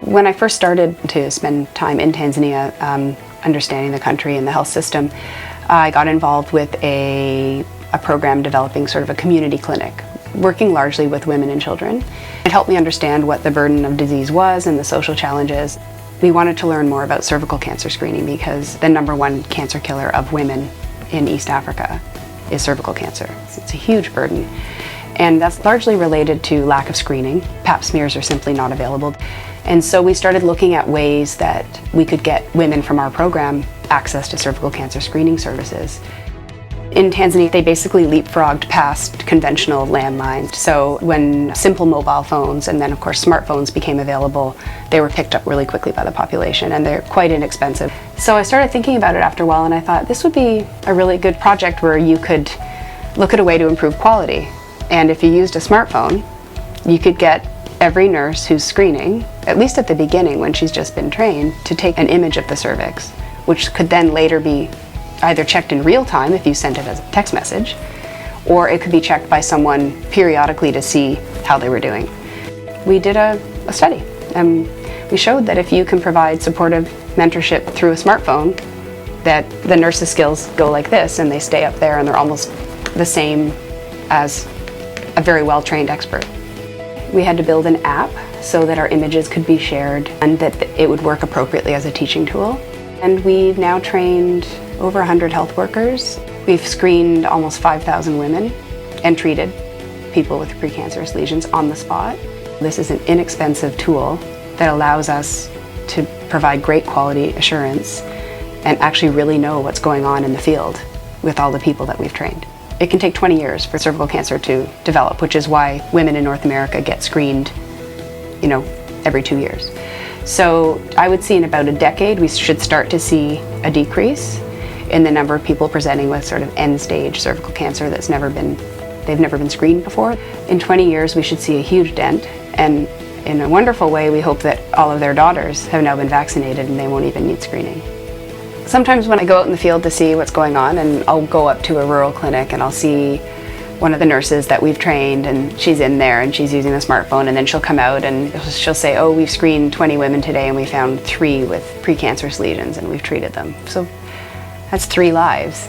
When I first started to spend time in Tanzania, understanding the country and the health system, I got involved with a program developing sort of a community clinic, working largely with women and children. It helped me understand what the burden of disease was and the social challenges. We wanted to learn more about cervical cancer screening because the #1 cancer killer of women in East Africa is cervical cancer. It's a huge burden. And that's largely related to lack of screening. Pap smears are simply not available. And so we started looking at ways that we could get women from our program access to cervical cancer screening services. In Tanzania, they basically leapfrogged past conventional landlines. So when simple mobile phones and then of course smartphones became available, they were picked up really quickly by the population, and they're quite inexpensive. So I started thinking about it after a while, and I thought this would be a really good project where you could look at a way to improve quality. And if you used a smartphone, you could get every nurse who's screening, at least at the beginning when she's just been trained, to take an image of the cervix, which could then later be either checked in real time if you sent it as a text message, or it could be checked by someone periodically to see how they were doing. We did a study, and we showed that if you can provide supportive mentorship through a smartphone, that the nurse's skills go like this, and they stay up there, and they're almost the same as a very well-trained expert. We had to build an app so that our images could be shared and that it would work appropriately as a teaching tool. And we've now trained over 100 health workers. We've screened almost 5,000 women and treated people with precancerous lesions on the spot. This is an inexpensive tool that allows us to provide great quality assurance and actually really know what's going on in the field with all the people that we've trained. It can take 20 years for cervical cancer to develop, which is why women in North America get screened, every 2 years. So I would see in about a decade we should start to see a decrease in the number of people presenting with sort of end-stage cervical cancer they've never been screened before. In 20 years we should see a huge dent, and in a wonderful way we hope that all of their daughters have now been vaccinated and they won't even need screening. Sometimes when I go out in the field to see what's going on, and I'll go up to a rural clinic and I'll see one of the nurses that we've trained, and she's in there and she's using the smartphone, and then she'll come out and she'll say, oh, we've screened 20 women today and we found 3 with precancerous lesions and we've treated them. So that's 3 lives,